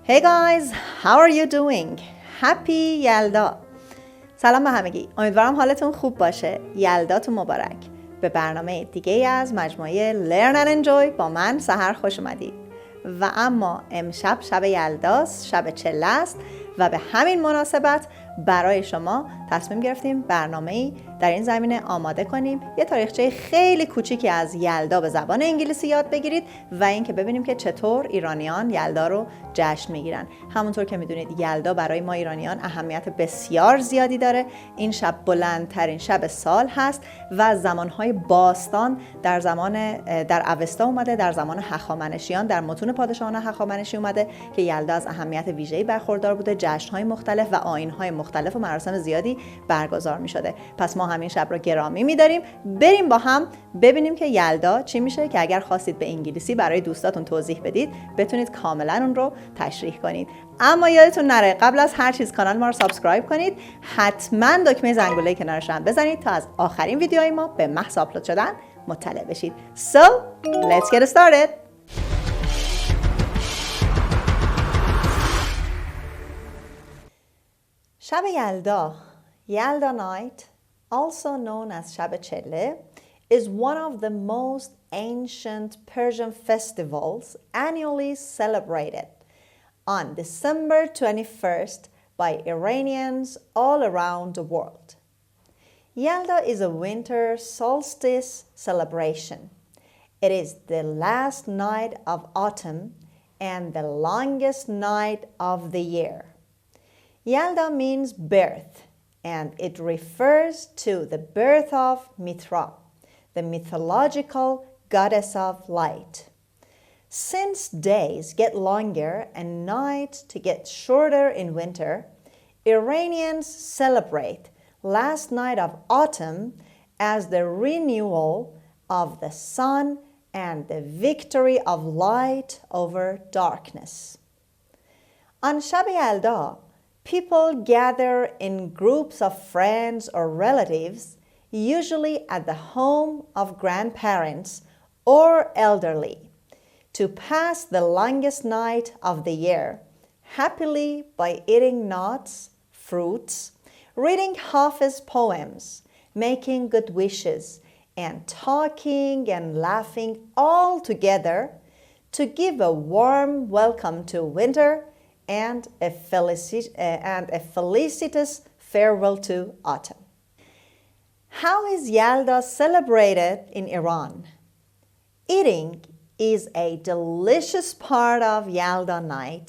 Hey guys, how are you doing? Happy یلدا. سلام به همگی. امیدوارم حالتون خوب باشه. یلداتون مبارک. به برنامه دیگه از مجموعه learnandenjoy با من سحر خوش اومدید. و اما امشب شب یلداست، شب چله است و به همین مناسبت برای شما تصمیم گرفتیم برنامه‌ای در این زمینه آماده کنیم. یه تاریخچه خیلی کوچیکی از یلدا به زبان انگلیسی یاد بگیرید و اینکه ببینیم که چطور ایرانیان یلدا رو جشن میگیرن. همونطور که میدونید یلدا برای ما ایرانیان اهمیت بسیار زیادی داره. این شب بلندترین شب سال هست و زمانهای باستان در اوستا اومده، در زمان هخامنشیان، در متون پادشاهان هخامنشی اومده که یلدا از اهمیت ویژه‌ای برخوردار بوده. جشن‌های مختلف و آیین‌های مختلف و مراسم زیادی برگزار می‌شده. پس ما همین شب رو گرامی می‌داریم. بریم با هم ببینیم که یلدا چی میشه که اگر خواستید به انگلیسی برای دوستاتون توضیح بدید بتونید کاملا اون رو تشریح کنید. اما یادتون نره قبل از هر چیز کانال ما رو سابسکرایب کنید. حتما دکمه زنگوله کنارش هم بزنید تا از آخرین ویدیوهای ما به محض آپلود شدن مطلع بشید. So, let's get started. شب یلدا, Yalda night, also known as شب چله, is one of the most ancient Persian festivals annually celebrated on December 21st by Iranians all around the world. Yalda is a winter solstice celebration. It is the last night of autumn and the longest night of the year. Yalda means birth, and it refers to the birth of Mitra, the mythological goddess of light. Since days get longer and nights to get shorter in winter, Iranians celebrate last night of autumn as the renewal of the sun and the victory of light over darkness. On Shab Yalda, people gather in groups of friends or relatives, usually at the home of grandparents or elderly, to pass the longest night of the year happily by eating nuts, fruits, reading Hafiz poems, making good wishes, and talking and laughing all together to give a warm welcome to winter and a felicitous farewell to autumn. How is Yalda celebrated in Iran? Eating is a delicious part of Yalda night.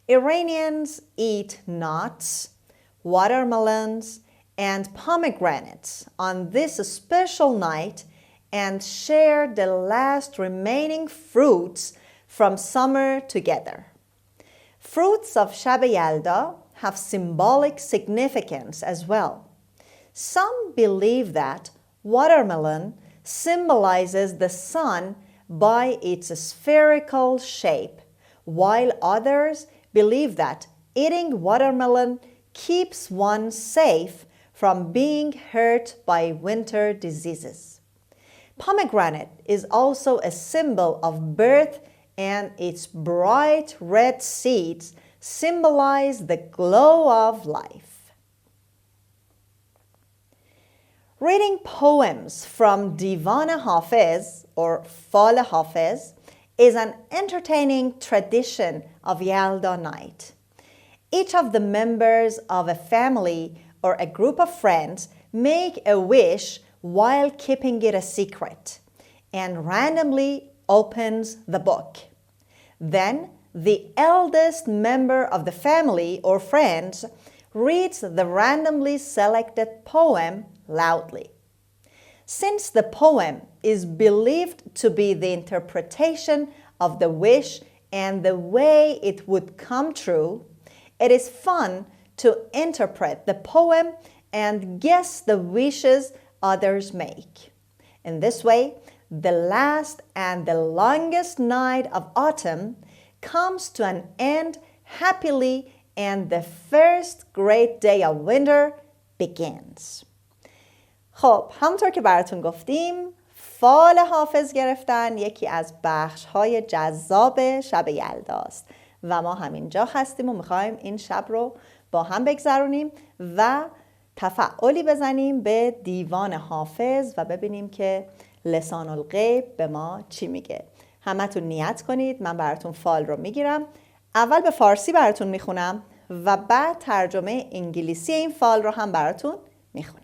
Iranians eat nuts, watermelons, and pomegranates on this special night and share the last remaining fruits from summer together. Fruits of Shab Yalda have symbolic significance as well. Some believe that watermelon symbolizes the sun by its spherical shape, while others believe that eating watermelon keeps one safe from being hurt by winter diseases. Pomegranate is also a symbol of birth, and its bright red seeds symbolize the glow of life. Reading poems from Divan Hafiz or Fal Hafiz is an entertaining tradition of Yalda night. Each of the members of a family or a group of friends make a wish while keeping it a secret and randomly opens the book. Then the eldest member of the family or friends reads the randomly selected poem loudly. Since the poem is believed to be the interpretation of the wish and the way it would come true, it is fun to interpret the poem and guess the wishes others make. In this way, the last and the longest night of autumn comes to an end happily and the first great day of winter begins. خب همونطور که براتون گفتیم فال حافظ گرفتن یکی از بخش‌های جذاب شب یلداست و ما همینجا هستیم و میخوایم این شب رو با هم بگذرونیم و تفعالی بزنیم به دیوان حافظ و ببینیم که لسان الغیب به ما چی میگه. همتون نیت کنید، من براتون فایل رو میگیرم. اول به فارسی براتون میخونم و بعد ترجمه انگلیسی این فایل رو هم براتون میخونم.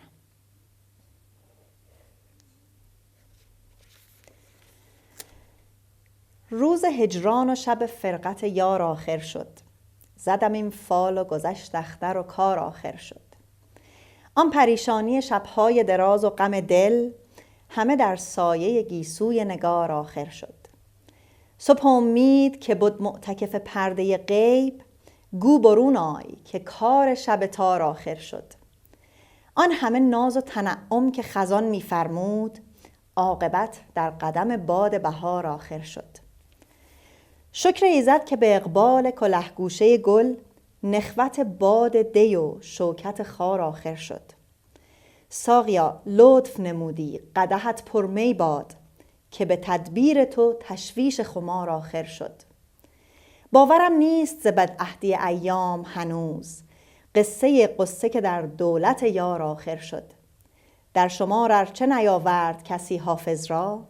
روز هجران و شب فرقت یار آخر شد. زدم این فال و گذشت اختر و کار آخر شد. آن پریشانی شبهای دراز و غم دل همه در سایه گیسوی نگار آخر شد. صبح امید که بود معتکف پرده غیب، گو برون آی که کار شب تار آخر شد. آن همه ناز و تنعم که خزان می‌فرمود، عاقبت در قدم باد بهار آخر شد. شکر ایزد که به اقبال کلهگوشه گل، نخوت باد دی و شوکت خار آخر شد. ساقیا لطف نمودی قدحت پرمی باد، که به تدبیر تو تشویش خمار آخر شد. باورم نیست ز بدعهدی ایام هنوز، قصه که در دولت یار آخر شد. در شمار ارچه نیاورد کسی حافظ را،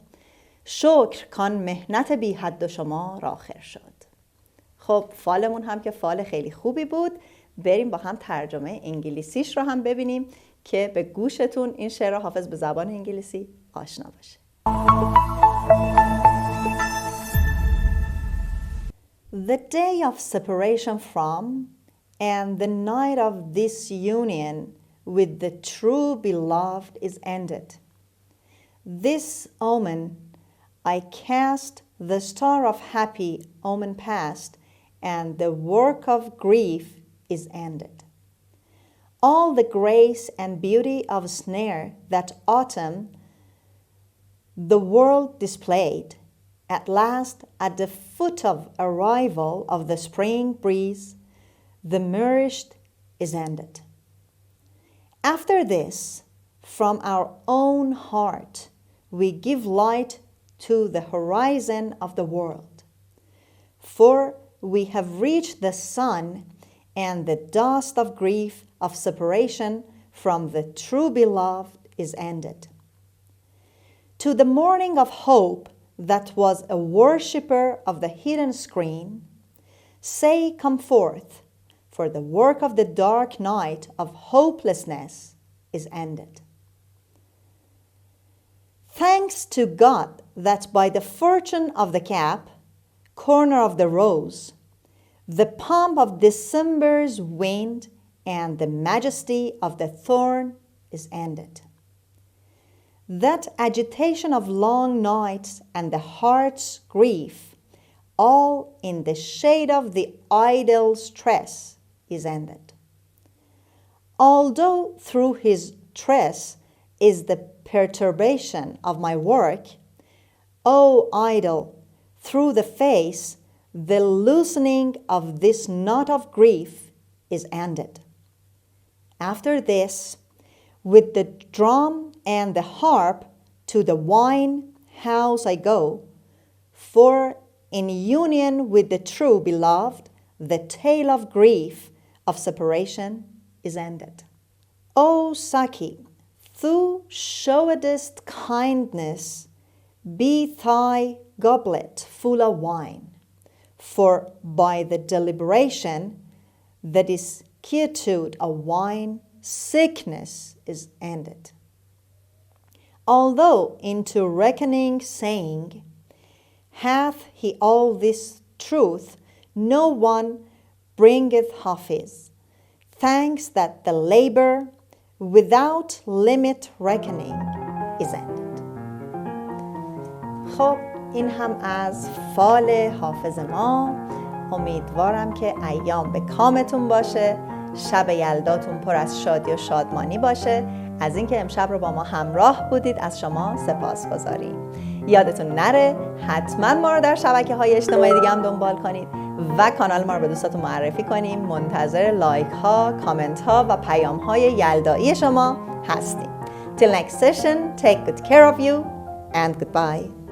شکر کان مهنت بی حد و شمار آخر شد. خب فالمون هم که فال خیلی خوبی بود، بریم با هم ترجمه انگلیسیش رو هم ببینیم که به گوشتون این شعر حافظ به زبان انگلیسی آشنا باشه. The day of separation from and the night of this union with the true beloved is ended. This omen I cast, the star of happy omen past, and the work of grief is ended. All the grace and beauty of snare that autumn the world displayed, at last at the foot of arrival of the spring breeze, the merged is ended. After this, from our own heart, we give light to the horizon of the world. For we have reached the sun, and the dust of grief of separation from the true beloved is ended. To the morning of hope that was a worshipper of the hidden screen, say, come forth, for the work of the dark night of hopelessness is ended. Thanks to God that by the fortune of the cap, corner of the rose, the pomp of December's wind and the majesty of the thorn is ended. That agitation of long nights and the heart's grief, all in the shade of the idle stress, is ended. Although through his stress is the perturbation of my work, O idle, through the face, the loosening of this knot of grief is ended. After this, with the drum and the harp to the wine house I go, for in union with the true beloved, the tale of grief of separation is ended. O Saki, thou showedst kindness, be thy goblet full of wine, for by the deliberation, the disquietude of wine, sickness is ended. Although into reckoning saying, hath he all this truth, no one bringeth Hafiz. Thanks that the labor without limit reckoning is ended. خب این هم از فال حافظ ما. امیدوارم که ایام به کامتون باشه، شب یلداتون پر از شادی و شادمانی باشه. از اینکه امشب رو با ما همراه بودید از شما سپاسگزاریم. یادتون نره حتما ما رو در شبکه‌های اجتماعی دیگه هم دنبال کنید و کانال ما رو به دوستاتون معرفی کنیم. منتظر لایک ها، کامنت ها و پیام های یلدایی شما هستیم. Till next session, take good care of you and goodbye.